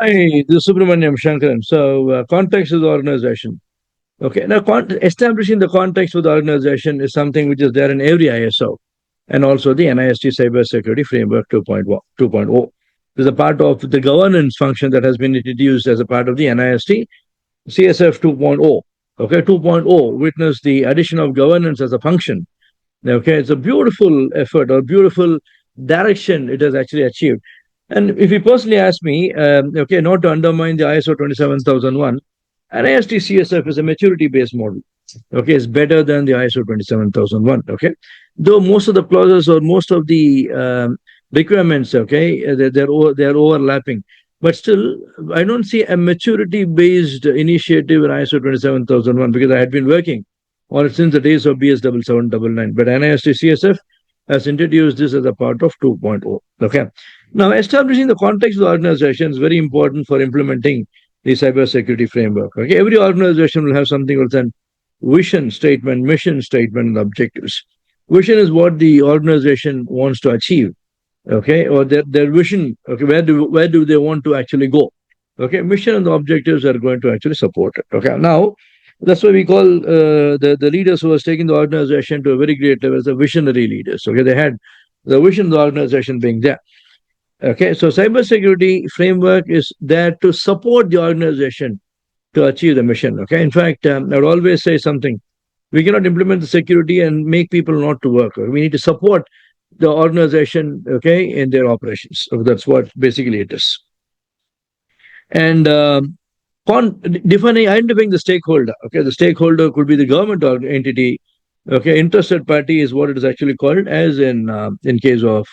Hi, this is Subramaniam Shankaran. So, context of the organization. Okay, now establishing the context of the organization is something which is there in every ISO and also the NIST Cybersecurity Framework 2.0. This is a part of the governance function that has been introduced as a part of the NIST CSF 2.0. Okay, 2.0 witnessed the addition of governance as a function. Okay, it's a beautiful effort or beautiful direction it has actually achieved. And if you personally ask me, okay, not to undermine the ISO 27001, NIST CSF is a maturity-based model. Okay, it's better than the ISO 27001. Okay, though most of the clauses or most of the requirements, okay, they're overlapping, but still, I don't see a maturity-based initiative in ISO 27001 because I had been working on it since the days of BS 7799. But NIST CSF has introduced this as a part of 2.0. Okay. Now, establishing the context of the organization is very important for implementing the cybersecurity framework. Okay, every organization will have something called a vision statement, mission statement, and objectives. Vision is what the organization wants to achieve. Okay, or their vision. Okay, where do they want to actually go? Okay, mission and the objectives are going to actually support it. Okay, now that's why we call the leaders who was taking the organization to a very great level as the visionary leaders. Okay, they had the vision of the organization being there. Okay, so cybersecurity framework is there to support the organization to achieve the mission. Okay, in fact, I would always say something. We cannot implement the security and make people not to work. We need to support the organization, okay, in their operations. So that's what basically it is. And identifying the stakeholder. Okay, the stakeholder could be the government or entity. Okay, interested party is what it is actually called, as in case of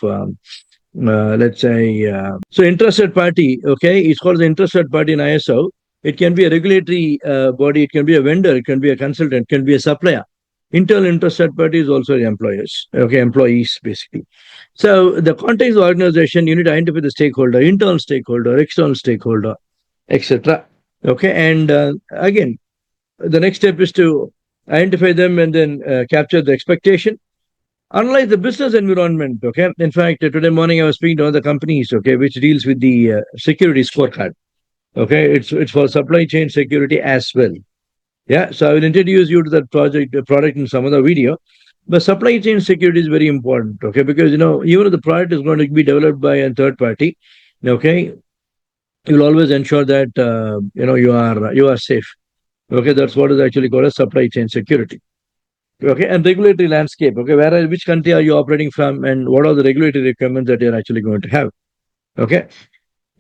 let's say, so interested party, okay, it's called the interested party in ISO. It can be a regulatory body, it can be a vendor, it can be a consultant, it can be a supplier. Internal interested party is also the employers, okay, employees basically. So the context of the organization, you need to identify the stakeholder, internal stakeholder, external stakeholder, etc. Okay, and again, the next step is to identify them and then capture the expectation. Unlike the business environment, okay. In fact, today morning I was speaking to other companies, okay, which deals with the security scorecard. Okay, it's for supply chain security as well. Yeah, so I will introduce you to that product in some other video. But supply chain security is very important, okay, because even if the product is going to be developed by a third party, okay, you'll always ensure that you are safe. Okay, that's what is actually called as supply chain security. Okay, and regulatory landscape. Okay, which country are you operating from, and what are the regulatory requirements that you're actually going to have? Okay,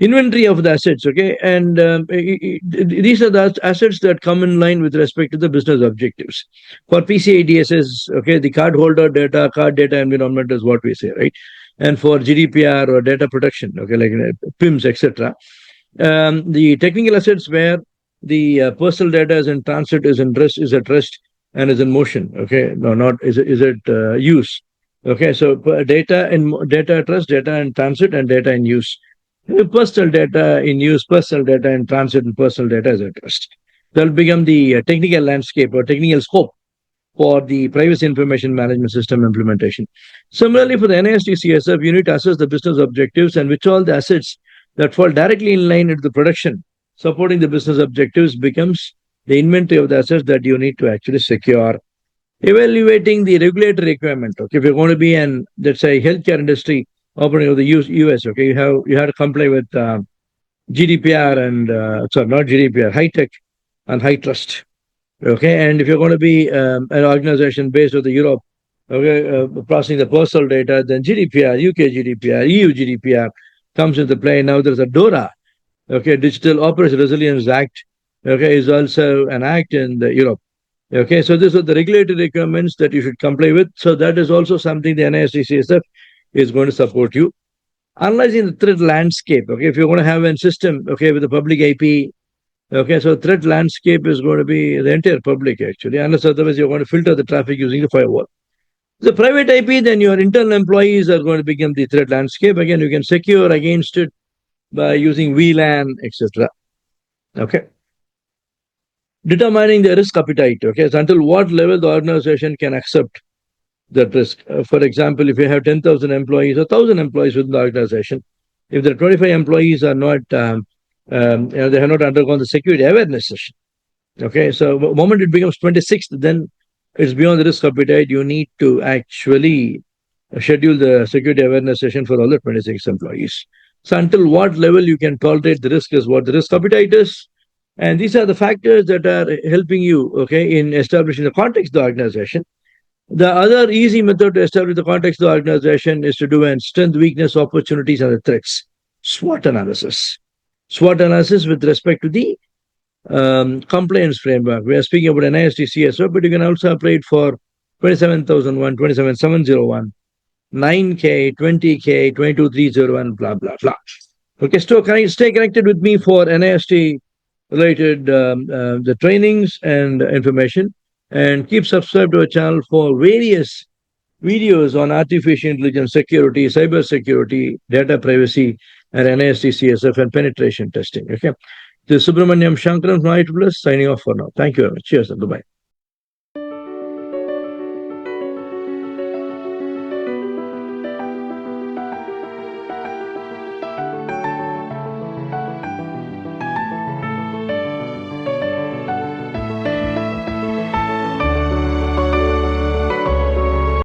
inventory of the assets. Okay, and these are the assets that come in line with respect to the business objectives. For PCI DSS, okay, the card data environment is what we say, right? And for GDPR or data protection, okay, like PIMS, etc. The technical assets where the personal data is in transit, is at rest, and is in motion. Okay, no, not is it use. Okay, so data at rest, data in transit, and data in use. Personal data in use, personal data in transit, and personal data is at rest. That will become the technical landscape or technical scope for the privacy information management system implementation. Similarly, for the NIST CSF, you need to assess the business objectives and which all the assets that fall directly in line into the production supporting the business objectives becomes the inventory of the assets that you need to actually secure. Evaluating the regulatory requirement. Okay, if you're going to be in, let's say, healthcare industry operating of the US, okay, you have to comply with GDPR and not GDPR, high tech and high trust. Okay, and if you're going to be an organization based on the Europe, okay, processing the personal data, then GDPR, UK GDPR, EU GDPR comes into play. Now there's a DORA, okay, Digital Operation Resilience Act, okay, is also an act in the Europe. Okay, so these are the regulatory requirements that you should comply with. So that is also something the NIST CSF is going to support you. Analyzing the threat landscape. Okay, if you're going to have a system, okay, with the public IP, okay, so threat landscape is going to be the entire public actually, unless otherwise you're going to filter the traffic using the firewall. The private IP, then your internal employees are going to become the threat landscape. Again, you can secure against it by using VLAN, etc. Okay. Determining the risk appetite. Okay, so until what level the organization can accept that risk. For example, if you have 10,000 employees or 1,000 employees within the organization, if the 25 employees are not They have not undergone the security awareness session. Okay, so the moment it becomes 26th, then it's beyond the risk appetite. You need to actually schedule the security awareness session for all the 26 employees. So until what level you can tolerate the risk is what the risk appetite is. And these are the factors that are helping you, okay, in establishing the context of the organization. The other easy method to establish the context of the organization is to do an strength, weakness, opportunities, and the threats. SWOT analysis. SWOT analysis with respect to the compliance framework. We are speaking about NIST CSF, but you can also apply it for 27001, 27701, 9K, 20K, 22301, blah, blah, blah. Okay, so stay connected with me for NIST related the trainings and information, and keep subscribed to our channel for various videos on artificial intelligence security, cyber security, data privacy, and NIST CSF and penetration testing. Okay. This is Subramaniam Shankaran from IEEE signing off for now. Thank you very much. Cheers and goodbye.